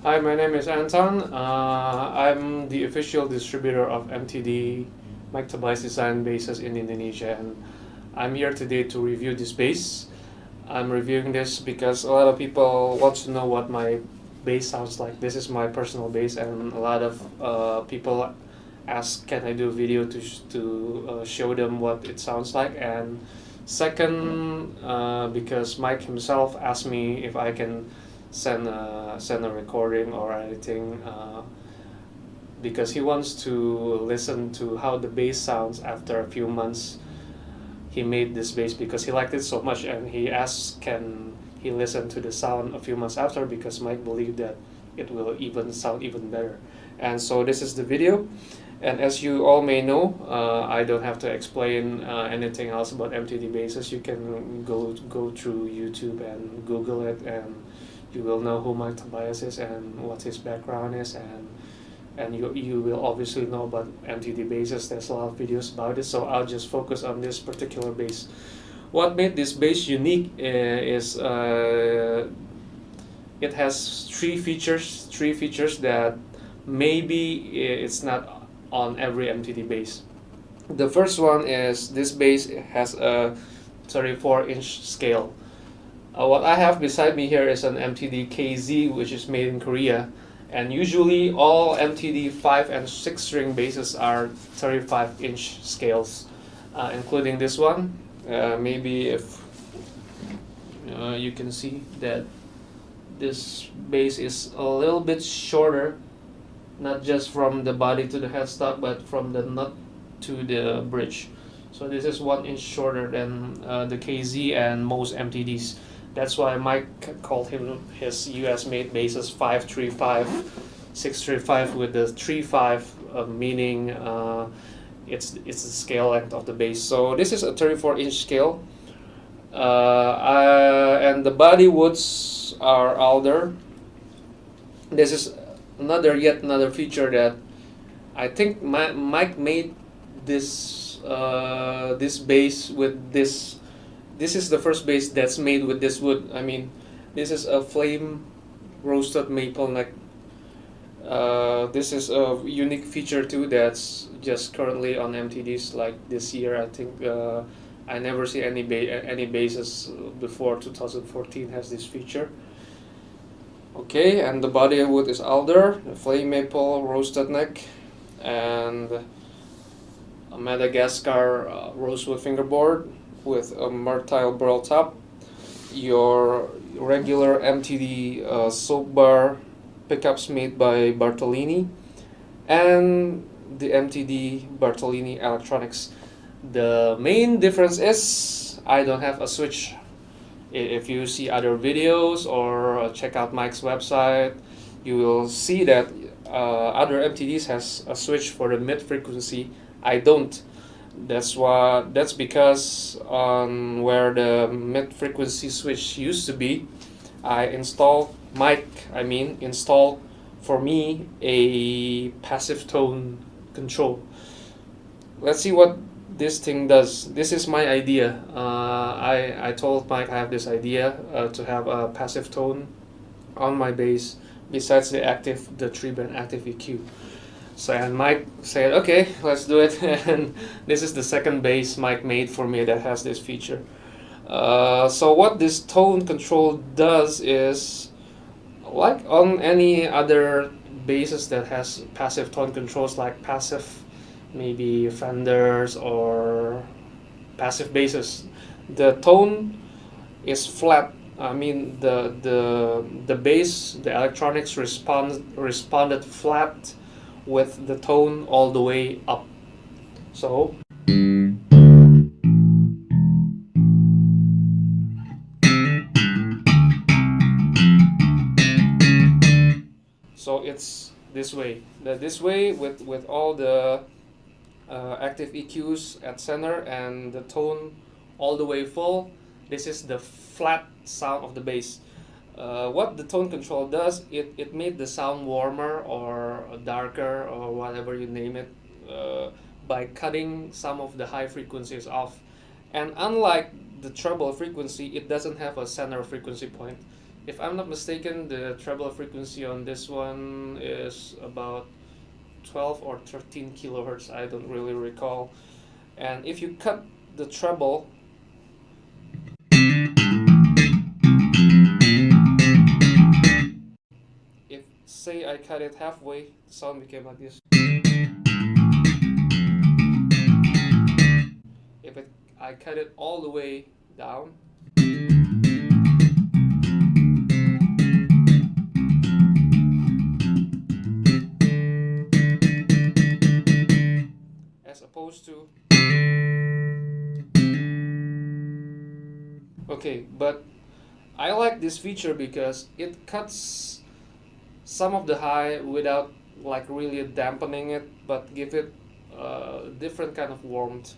Hi, my name is Anton. I'm the official distributor of MTD Bass design bases in Indonesia, and I'm here today to review this bass. I'm reviewing this because a lot of people want to know what my bass sounds like. This is my personal bass, and a lot of people ask, can I do a video to show them what it sounds like? And second, because Mike himself asked me if I can send a recording or anything, because he wants to listen to how the bass sounds after a few months. He made this bass because he liked it so much, and he asked, can he listen to the sound a few months after, because Mike believed that it will even sound even better. And so this is the video. And as you all may know, I don't have to explain anything else about MTD basses. You can go through YouTube and Google it, and you will know who Mike Tobias is and what his background is, and you will obviously know about MTD basses. There's a lot of videos about it, so I'll just focus on this particular bass. What made this bass unique is it has three features that maybe it's not on every MTD bass. The first one is this bass has a 34-inch scale. What I have beside me here is an MTD KZ, which is made in Korea, and usually all MTD 5 and 6 string basses are 35-inch scales, including this one. Maybe if you can see that this bass is a little bit shorter, not just from the body to the headstock, but from the nut to the bridge. So this is 1 inch shorter than the KZ and most MTDs. That's why Mike called him his US-made basses 535, 635 with the 35, meaning it's the scale length of the bass. So this is a 34-inch scale, and the body woods are alder. This is yet another feature that I think Mike made this this bass with this. This is the first bass that's made with this wood. I mean, this is a flame roasted maple neck. This is a unique feature too that's just currently on MTDs like this year. I think I never see any basses before 2014 has this feature. Okay, and the body of wood is alder, a flame maple roasted neck, and a Madagascar rosewood fingerboard with a myrtile burl top, your regular MTD soap bar pickups made by Bartolini, and the MTD Bartolini electronics. The main difference is I don't have a switch. If you see other videos or check out Mike's website, you will see that other MTDs has a switch for the mid frequency. I don't. That's because on where the mid frequency switch used to be, installed for me a passive tone control. Let's see what this thing does. This is my idea. I told Mike I have this idea to have a passive tone on my bass besides the 3-band active EQ. So, and Mike said, okay, let's do it. And this is the second bass Mike made for me that has this feature. So what this tone control does is, like on any other basses that has passive tone controls, like passive maybe Fenders or passive basses, the tone is flat. I mean the bass, the electronics responded flat with the tone all the way up. So it's this way. This way with all the active EQs at center and the tone all the way full. This is the flat sound of the bass. What the tone control does, it made the sound warmer or darker or whatever you name it, by cutting some of the high frequencies off. And unlike the treble frequency, it doesn't have a center frequency point. If I'm not mistaken, the treble frequency on this one is about 12 or 13 kilohertz. I don't really recall. And if you cut the treble, if say I cut it halfway, the sound became like this. If I cut it all the way down, as opposed to, okay, but I like this feature because it cuts some of the high without like really dampening it, but give it a different kind of warmth.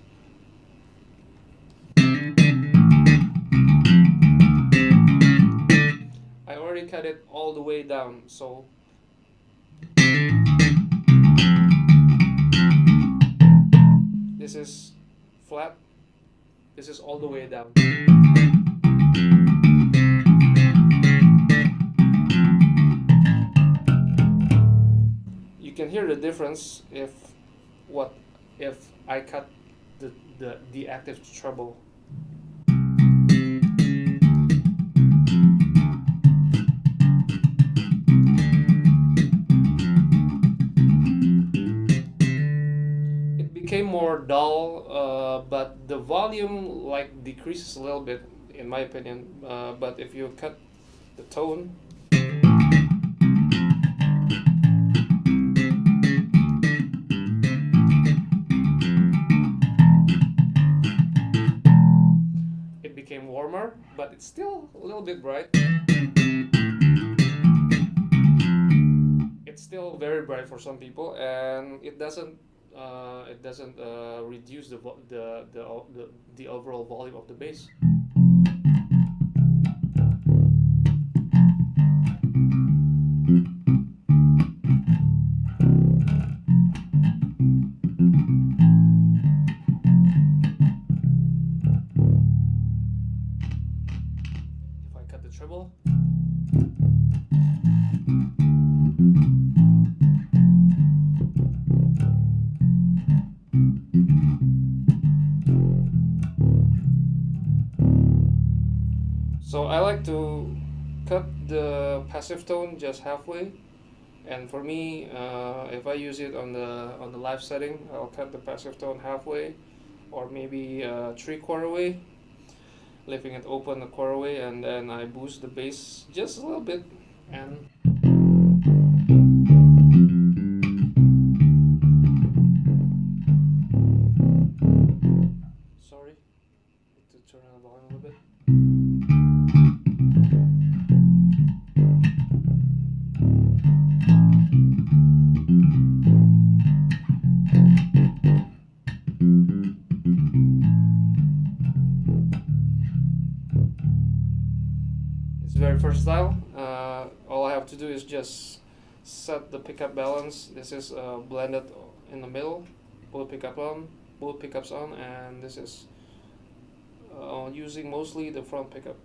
I already cut it all the way down, so this is flat, this is all the way down. You can hear the difference if I cut the active treble. It became more dull, but the volume like decreases a little bit, in my opinion. But if you cut the tone, it became warmer, but it's still a little bit bright. It's still very bright for some people, and it doesn't reduce the overall volume of the bass. If I cut the treble, so I like to cut the passive tone just halfway, and for me, if I use it on the live setting, I'll cut the passive tone halfway, or maybe 3/4 way, leaving it open a quarter way, and then I boost the bass just a little bit, and sorry, need to turn on the volume a little bit. It's very versatile. All I have to do is just set the pickup balance. This is blended in the middle, both pickups on, and this is using mostly the front pickup.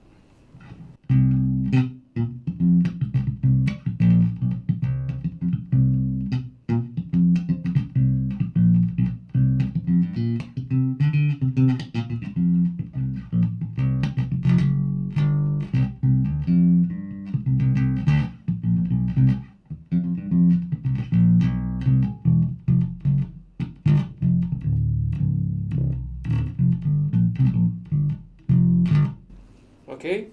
Okay,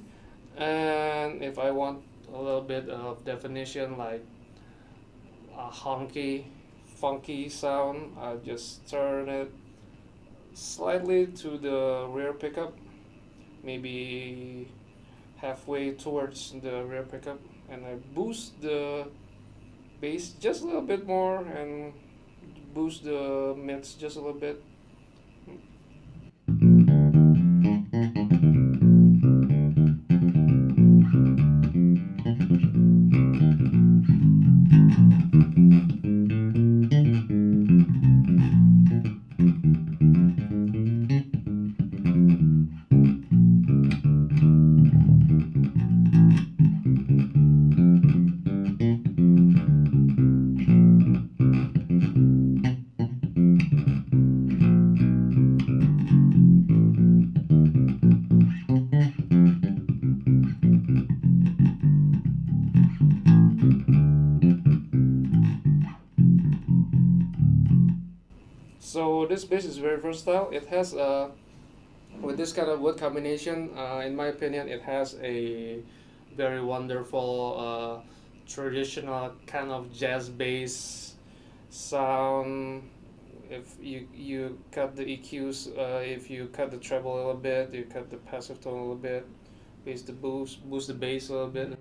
and if I want a little bit of definition, like a honky, funky sound, I'll just turn it slightly to the rear pickup, maybe halfway towards the rear pickup, and I boost the bass just a little bit more and boost the mids just a little bit. So this bass is very versatile. It has with this kind of wood combination, in my opinion, it has a very wonderful traditional kind of jazz bass sound. If you cut the EQs, if you cut the treble a little bit, you cut the passive tone a little bit, boost the bass a little bit.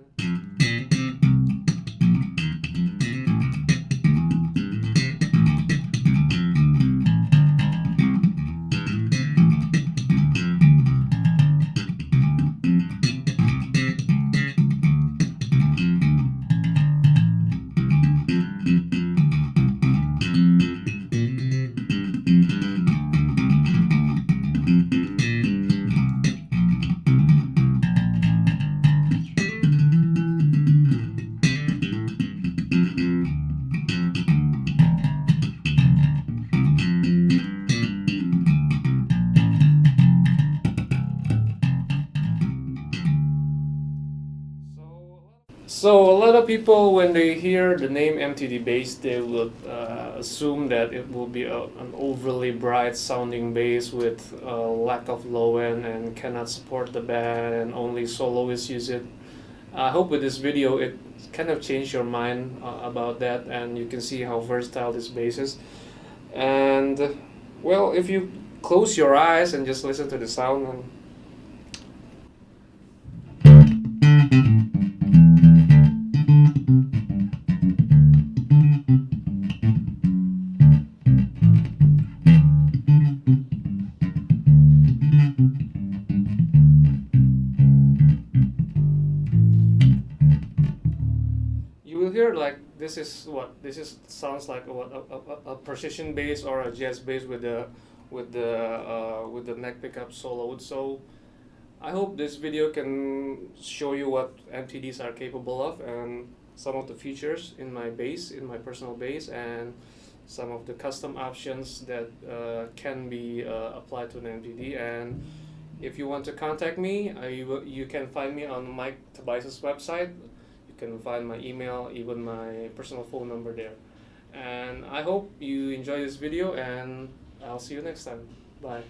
So a lot of people, when they hear the name MTD Bass, they would assume that it will be an overly bright sounding bass with a lack of low end and cannot support the band and only soloists use it. I hope with this video it kind of changed your mind about that, and you can see how versatile this bass is. And well, if you close your eyes and just listen to the sound, and you will hear like this is sounds like what a precision bass or a jazz bass with the neck pickup soloed. So I hope this video can show you what MTDs are capable of and some of the features in my bass, in my personal bass, and some of the custom options that can be applied to an MTD. And if you want to contact me, you can find me on Mike Tobias's website. You can find my email, even my personal phone number there. And I hope you enjoy this video, and I'll see you next time. Bye.